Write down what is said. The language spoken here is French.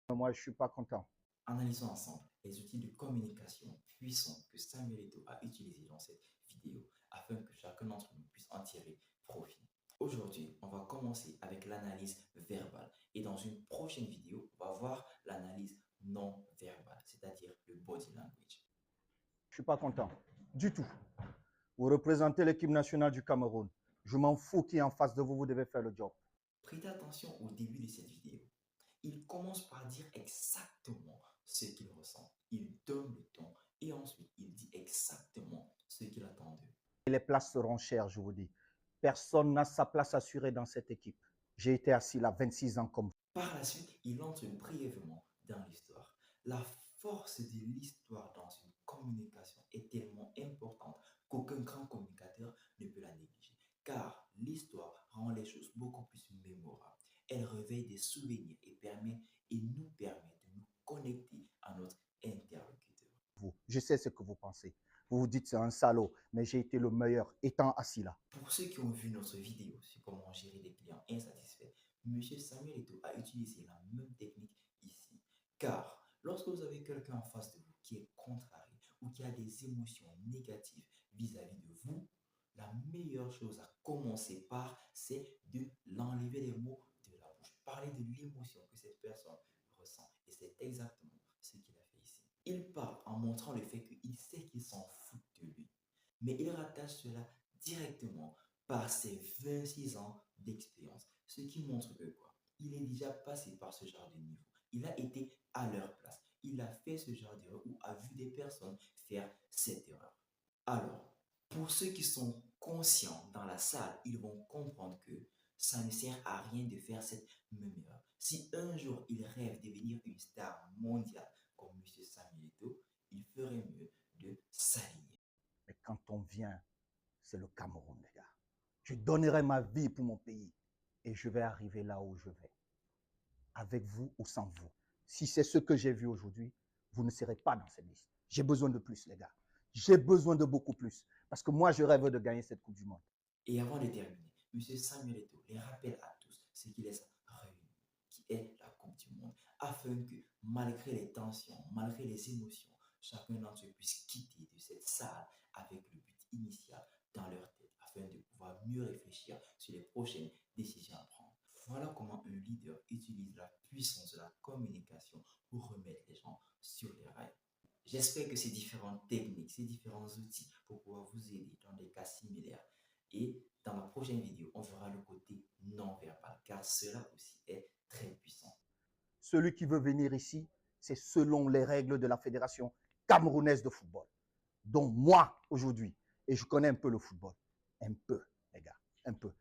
Moi, je ne suis pas content. Analysons ensemble les outils de communication puissants que Samuel Eto'o a utilisés dans cette vidéo afin que chacun d'entre nous puisse en tirer profit. Aujourd'hui, on va commencer avec l'analyse verbale et dans une prochaine vidéo, on va voir l'analyse non verbale, c'est-à-dire le body language. Je ne suis pas content du tout. Vous représentez l'équipe nationale du Cameroun. Je m'en fous qui est en face de vous, vous devez faire le job. Prêtez attention au début de cette vidéo. Il commence par dire exactement ce qu'il ressent. Il donne le ton et ensuite il dit exactement ce qu'il attend d'eux. Les places seront chères, je vous dis. Personne n'a sa place assurée dans cette équipe. J'ai été assis là 26 ans comme vous. Par la suite, il entre brièvement dans l'histoire. La force de l'histoire dans une communication est tellement importante qu'aucun grand communicateur ne peut la négliger. Car l'histoire rend les choses beaucoup plus mémorables. Elle réveille des souvenirs et nous permet de nous connecter à notre interlocuteur. Je sais ce que vous pensez. Vous vous dites c'est un salaud, mais j'ai été le meilleur étant assis là. Pour ceux qui ont vu notre vidéo sur comment gérer des clients insatisfaits, M. Samuel Eto'o a utilisé la même technique ici. Car lorsque vous avez quelqu'un en face de vous qui est contrarié ou qui a des émotions négatives vis-à-vis de vous, la meilleure chose à commencer par, c'est de l'enlever les mots de la bouche. Parler de l'émotion que cette personne ressent. Et c'est exactement ce qu'il a fait ici. Il parle en montrant le fait qu'il sait qu'il s'en fout de lui. Mais il rattache cela directement par ses 26 ans d'expérience. Ce qui montre que quoi? Il est déjà passé par ce genre de niveau. Il a été à leur place. Il a fait ce genre d'erreur ou a vu des personnes faire cette erreur. Alors, pour ceux qui sont conscients dans la salle, ils vont comprendre que ça ne sert à rien de faire cette même erreur. Si un jour il rêve de devenir une star mondiale comme M. Samuel Eto'o, il ferait mieux de s'aligner. Mais quand on vient, c'est le Cameroun, les gars. Je donnerai ma vie pour mon pays et je vais arriver là où je vais. Avec vous ou sans vous. Si c'est ce que j'ai vu aujourd'hui, vous ne serez pas dans cette liste. J'ai besoin de plus, les gars. J'ai besoin de beaucoup plus. Parce que moi, je rêve de gagner cette Coupe du Monde. Et avant de terminer, M. Samuel Eto'o les rappelle à tous ce qui les a réunis, qui est la Coupe du Monde, afin que, malgré les tensions, malgré les émotions, chacun d'entre eux puisse quitter de cette salle avec le but initial dans leur tête, afin de pouvoir mieux réfléchir sur les prochaines décisions à prendre. Voilà comment un leader utilise la puissance de la communication pour remettre les gens sur les rails. J'espère que ces différentes techniques, ces différents outils pour pouvoir vous aider dans des cas similaires. Et dans la prochaine vidéo, on verra le côté non-verbal, car cela aussi est très puissant. Celui qui veut venir ici, c'est selon les règles de la Fédération camerounaise de football, dont moi, aujourd'hui, et je connais un peu le football. Un peu, les gars, un peu.